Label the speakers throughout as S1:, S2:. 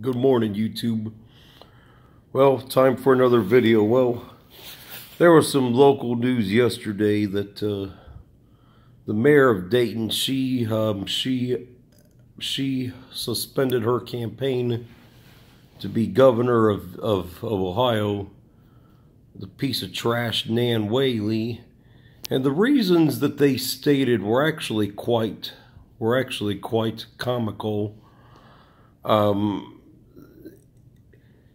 S1: Good morning, YouTube. Well, time for another video. Well, there was some local news yesterday that the mayor of Dayton, she suspended her campaign to be governor of Ohio, the piece of trash Nan Whaley, and the reasons that they stated were actually quite comical.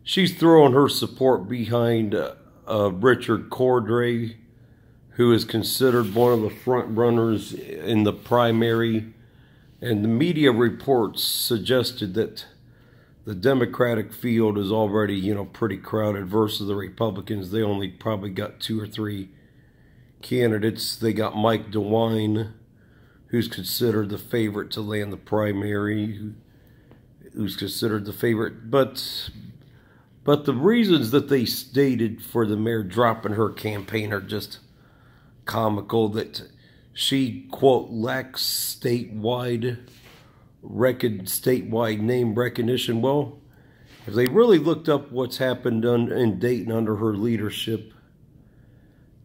S1: She's throwing her support behind Richard Cordray, who is considered one of the front runners in the primary, and the media reports suggested that the Democratic field is already, pretty crowded versus the Republicans. They only probably got 2 or 3 candidates. They got Mike DeWine, who's considered the favorite to land the primary, who's considered the favorite, but the reasons that they stated for the mayor dropping her campaign are just comical. That she, quote, lacks statewide name recognition. Well, if they really looked up what's happened in Dayton under her leadership,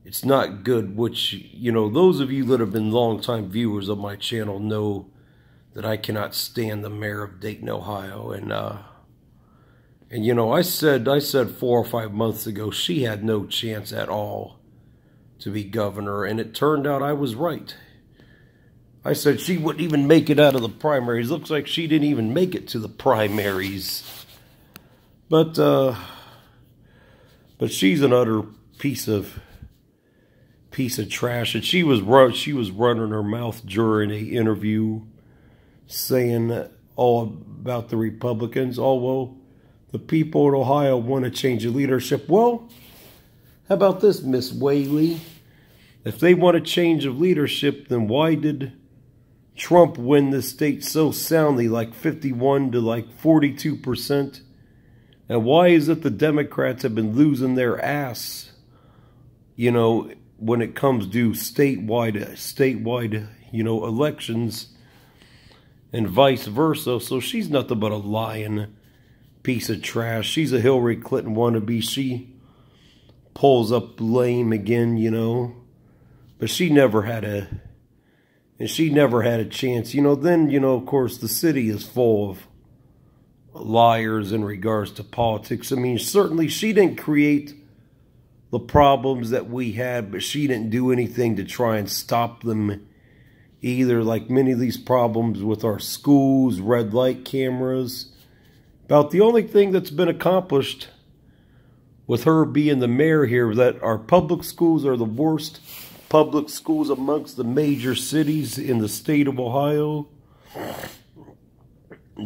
S1: it's not good. Which, those of you that have been longtime viewers of my channel know that I cannot stand the mayor of Dayton, Ohio. And I said 4 or 5 months ago she had no chance at all to be governor, and it turned out I was right. I said she wouldn't even make it out of the primaries. Looks like she didn't even make it to the primaries. But she's an utter piece of trash, and she was running her mouth during an interview, saying all about the Republicans. Oh, well, the people in Ohio want to change the leadership. Well, how about this, Miss Whaley? If they want a change of leadership, then why did Trump win the state so soundly, like 51 to like 42%? And why is it the Democrats have been losing their ass, when it comes to statewide, elections, and vice versa? So she's nothing but a lying piece of trash. She's a Hillary Clinton wannabe. She pulls up lame again, but she never had a chance. Then, of course, the city is full of liars in regards to politics. I mean, certainly she didn't create the problems that we had, but she didn't do anything to try and stop them either. Like many of these problems with our schools, red light cameras. About the only thing that's been accomplished with her being the mayor here, that our public schools are the worst public schools amongst the major cities in the state of Ohio.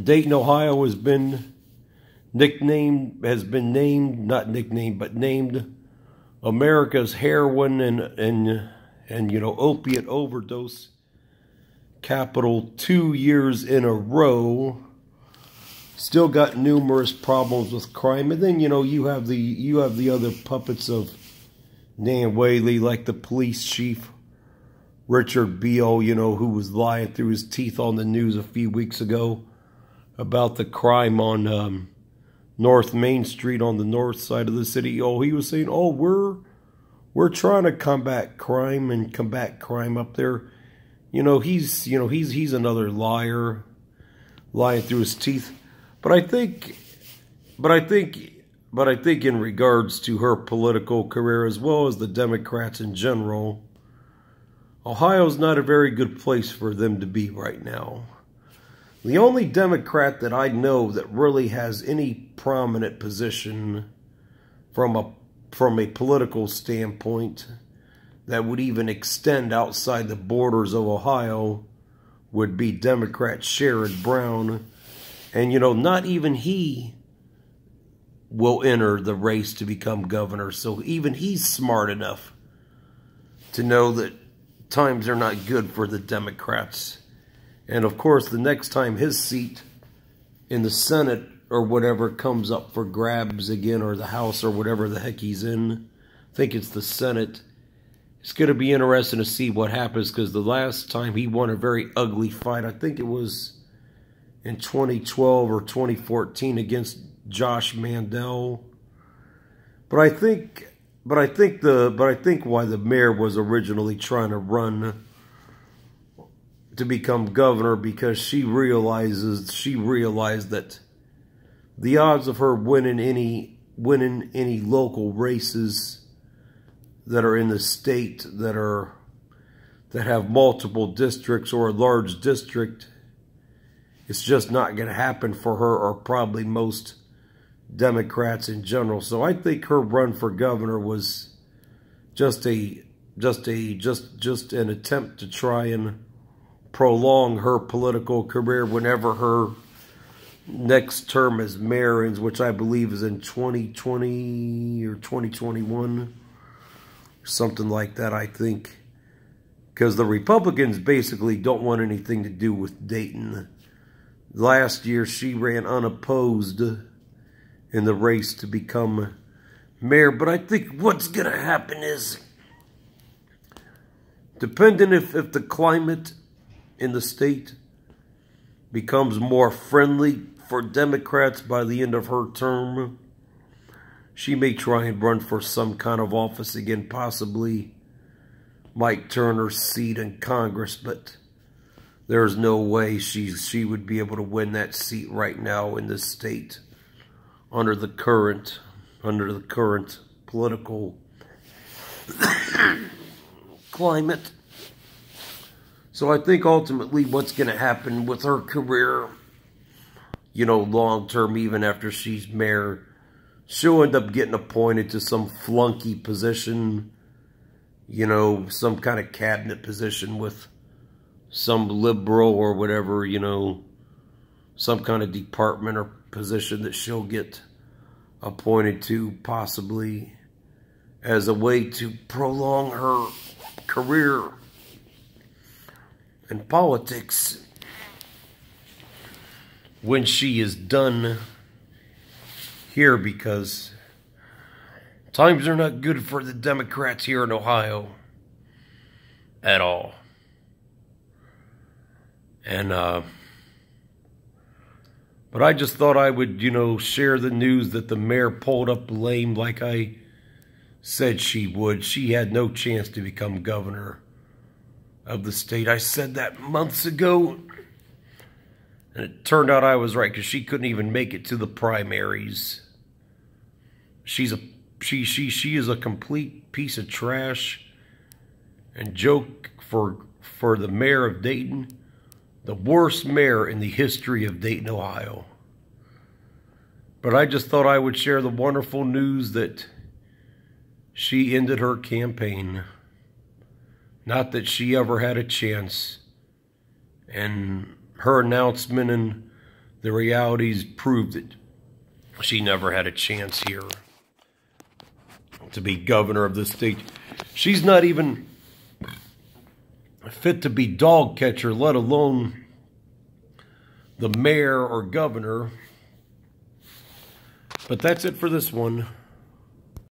S1: Dayton, Ohio has been named America's heroin and opiate overdose capital 2 years in a row. Still got numerous problems with crime. And then, you have the other puppets of Nan Whaley, like the police chief, Richard Beale, who was lying through his teeth on the news a few weeks ago about the crime on North Main Street on the north side of the city. Oh, he was saying, oh, we're trying to combat crime up there. He's another liar, lying through his teeth. But I think in regards to her political career, as well as the Democrats in general, Ohio's not a very good place for them to be right now. The only Democrat that I know that really has any prominent position from a political standpoint that would even extend outside the borders of Ohio would be Democrat Sherrod Brown. And, not even he will enter the race to become governor. So even he's smart enough to know that times are not good for the Democrats. And, of course, the next time his seat in the Senate or whatever comes up for grabs again, or the House or whatever the heck he's in, I think it's the Senate, it's going to be interesting to see what happens, because the last time he won a very ugly fight, I think it was in 2012 or 2014 against Josh Mandel. But I think why the mayor was originally trying to run to become governor, because she realized that the odds of her winning any local races that are in the state that have multiple districts or a large district, it's just not going to happen for her, or probably most Democrats in general. So I think her run for governor was just an attempt to try and prolong her political career whenever her next term as mayor ends, which I believe is in 2020 or 2021, something like that, I think. Because the Republicans basically don't want anything to do with Dayton. Last year, she ran unopposed in the race to become mayor. But I think what's going to happen is, depending if the climate in the state becomes more friendly for Democrats by the end of her term, she may try and run for some kind of office again, possibly Mike Turner's seat in Congress, but there's no way she would be able to win that seat right now in this state under the current political climate. So I think ultimately what's going to happen with her career, you know, long term, even after she's mayor, she'll end up getting appointed to some flunky position, you know, some kind of cabinet position with some liberal or whatever, you know, some kind of department or position that she'll get appointed to, possibly as a way to prolong her career in politics when she is done here, because times are not good for the Democrats here in Ohio at all. And but I just thought I would, you know, share the news that the mayor pulled up lame like I said she would. She had no chance to become governor of the state. I said that months ago, and it turned out I was right, because she couldn't even make it to the primaries. She is a complete piece of trash and joke for the mayor of Dayton, the worst mayor in the history of Dayton, Ohio. But I just thought I would share the wonderful news that she ended her campaign. Not that she ever had a chance. And her announcement and the realities proved that she never had a chance here to be governor of the state. She's not even fit to be dog catcher, let alone the mayor or governor. But that's it for this one.